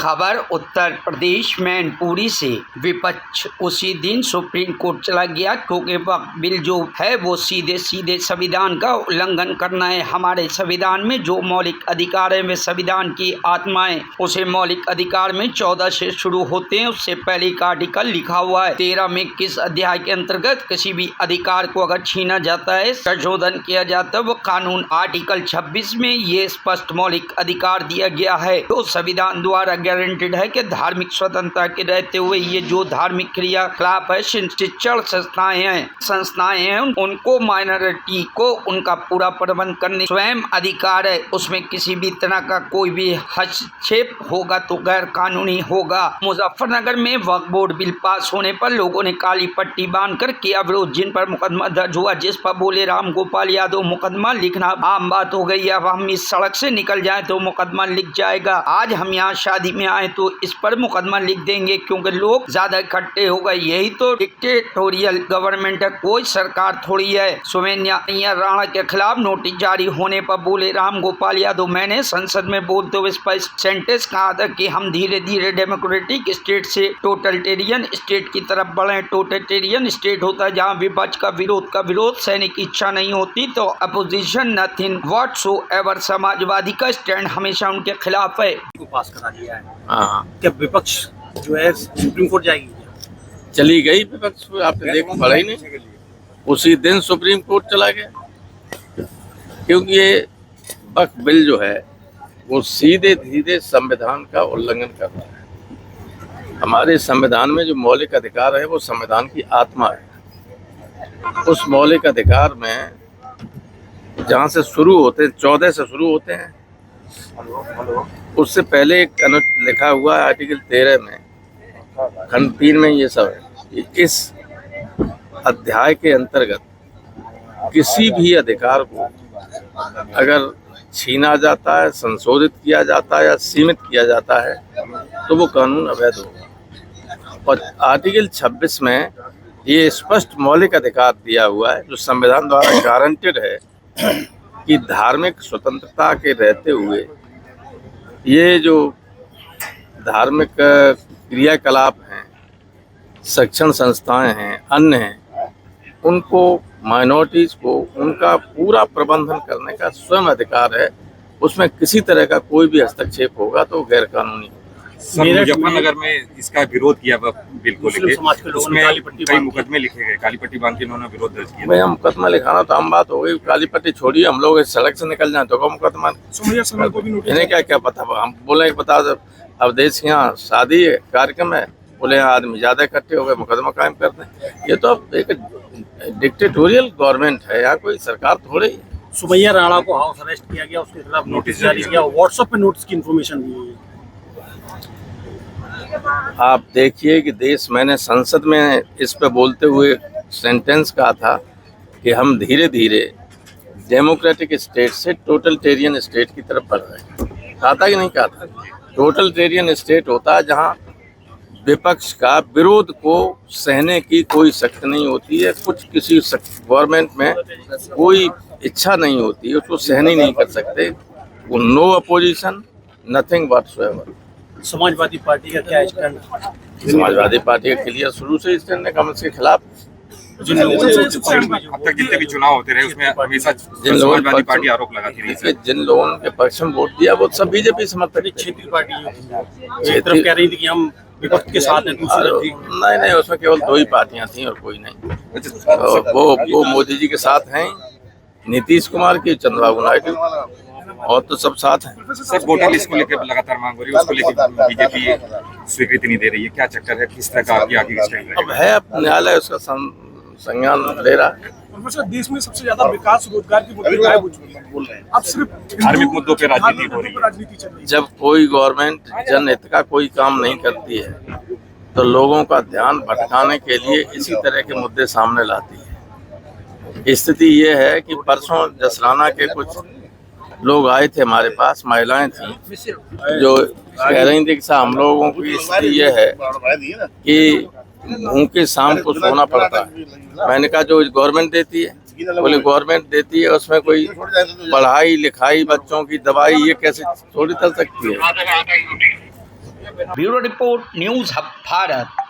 खबर उत्तर प्रदेश मैनपुरी से। विपक्ष उसी दिन सुप्रीम कोर्ट चला गया क्योंकि वक्फ बिल जो है वो सीधे सीधे संविधान का उल्लंघन करना है। हमारे संविधान में जो मौलिक अधिकार है वे संविधान की आत्मा है। उसे मौलिक अधिकार में 14 से शुरू होते हैं। उससे पहले का आर्टिकल लिखा हुआ है 13 में किस अध्याय के अंतर्गत किसी भी अधिकार को अगर छीना जाता है, संशोधन किया जाता है, वो कानून आर्टिकल 26 में ये स्पष्ट मौलिक अधिकार दिया गया है। तो संविधान द्वारा गारंटेड है कि धार्मिक स्वतंत्रता के रहते हुए ये जो धार्मिक क्रियाकलाप है, शिक्षण संस्थाएं हैं, उनको माइनॉरिटी को उनका पूरा प्रबंध करने स्वयं अधिकार है। उसमें किसी भी तरह का कोई भी हस्तक्षेप होगा तो गैर कानूनी होगा। मुजफ्फरनगर में वक्फ बोर्ड बिल पास होने पर लोगों ने काली पट्टी बांधकर किया विरोध। जिन पर मुकदमा दर्ज हुआ, जिस पर बोले राम गोपाल यादव मुकदमा लिखना आम बात हो गई। अब हम इस सड़क से निकल जाए तो मुकदमा लिख जाएगा। आज हम यहाँ शादी में आए तो इस पर मुकदमा लिख देंगे क्योंकि लोग ज्यादा इकट्ठे हो गए। यही तो डिक्टेटोरियल गवर्नमेंट है, कोई सरकार थोड़ी है। सोमेनिया राणा के खिलाफ नोटिस जारी होने पर बोले राम गोपाल यादव, मैंने संसद में बोलते हुए स्पष्ट सेंटेंस कहा था कि हम धीरे धीरे डेमोक्रेटिक स्टेट से टोटलिटेरियन स्टेट की तरफ बढ़े। टोटलिटेरियन स्टेट होता है जहाँ विपक्ष का विरोध सैनिक इच्छा नहीं होती तो अपोजिशन नथिंग व्हाटसोएवर। समाजवादी का स्टैंड हमेशा उनके खिलाफ है। पास करा दिया है। क्या विपक्ष जो है सुप्रीम कोर्ट जाएगी? चली गई विपक्ष, आपने देखा पढ़ा ही नहीं। उसी दिन सुप्रीम कोर्ट चला गया क्योंकि ये वक्फ बिल जो है वो सीधे सीधे संविधान का उल्लंघन कर रहा है। हमारे संविधान में जो मौलिक अधिकार है वो संविधान की आत्मा है। उस मौलिक अधिकार में जहाँ से शुरू होते हैं, 14 से शुरू होते हैं, उससे पहले एक लिखा हुआ है आर्टिकल 13 में, खंड 3 में ये सब है। इस अध्याय के अंतर्गत किसी भी अधिकार को अगर छीना जाता है, संशोधित किया जाता है या सीमित किया जाता है तो वो कानून अवैध होगा। और आर्टिकल 26 में ये स्पष्ट मौलिक अधिकार दिया हुआ है जो संविधान द्वारा गारंटेड है कि धार्मिक स्वतंत्रता के रहते हुए ये जो धार्मिक क्रियाकलाप हैं, शिक्षण संस्थाएं हैं, अन्य हैं, उनको माइनॉरिटीज़ को उनका पूरा प्रबंधन करने का स्वयं अधिकार है। उसमें किसी तरह का कोई भी हस्तक्षेप होगा तो गैर कानूनी होगा। मुजफ्फरनगर में इसका विरोध किया बिल को लेकर, उसमें कई मुकदमे लिखे गए, काली पट्टी बांध के इन्होंने विरोध दर्ज किया। भैया मुकदमा लिखाना तो आम बात हो गई, काली पट्टी छोड़िए, हम लोग इस सड़क से निकल जाए तो क्या मुकदमा? इन्हें क्या पता? हम बोले बता अब देश के यहाँ शादी है, कार्यक्रम है, बोले यहाँ आदमी ज्यादा इकट्ठे हो गए, मुकदमा कायम कर दें। ये तो अब एक डिक्टेटोरियल गवर्नमेंट है, यहाँ कोई सरकार थोड़ी है। सोमैया राणा को हाउस अरेस्ट किया गया, उसके खिलाफ नोटिस जारी किया, व्हाट्सएप पे नोटिस की इंफॉर्मेशन दी है। आप देखिए कि मैंने संसद में इस पे बोलते हुए सेंटेंस कहा था कि हम धीरे धीरे डेमोक्रेटिक स्टेट से टोटलिटेरियन स्टेट की तरफ बढ़ रहे हैं। कहा था कि नहीं कहा था? टोटलिटेरियन स्टेट होता है जहाँ विपक्ष का विरोध को सहने की कोई शक्ति नहीं होती है। किसी गवर्नमेंट में कोई इच्छा नहीं होती है, उसको सहन ही नहीं कर सकते। वो no opposition nothing whatsoever. Samajwadi party का क्या स्टैंड? समाजवादी पार्टी का क्लियर शुरू से स्टैंड है कमेंट्स के खिलाफ। अब तक जितने भी चुनाव होते रहे उसमें हमेशा समाजवादी पार्टी आरोप लगाती रही है। जिन लोगों के पक्ष में वोट दिया वो सब बीजेपी समर्थक। क्षेत्रीय पार्टी कह रही थी कि हम विपक्ष के साथ हैं। नहीं, उसमें केवल 2 ही पार्टियां थी और कोई नहीं। वो मोदी जी के साथ हैं, नीतीश कुमार की, चंद्रबाबू नायडू, और तो सब साथ हैं। सर, वोटर लिस्ट को लेकर लगातार मांग हो रही है, उसको लेकर बीजेपी स्वीकृति नहीं दे रही है, क्या चक्कर है? किस तरह का आगे अब है, अब न्यायालय उसका संज्ञान ले रहा है। देश में सबसे ज्यादा विकास रोजगार की बोल रहे हैं, अब सिर्फ धार्मिक मुद्दों पे राजनीति हो रही है। जब कोई गवर्नमेंट जनहित का कोई काम नहीं करती है तो लोगों का ध्यान भटकाने के लिए इसी तरह के मुद्दे सामने लाती है। स्थिति ये है कि परसों जसराना के कुछ लोग आए थे हमारे पास, महिलाएं थी जो कह रही थी कि हम लोगों की स्थिति ये है कि भूखे शाम को सोना पड़ता है। मैंने कहा जो गवर्नमेंट देती है? बोले गवर्नमेंट देती है, उसमें कोई पढ़ाई लिखाई, बच्चों की दवाई, ये कैसे थोड़ी चल सकती है? Bureau report news hub Bharat.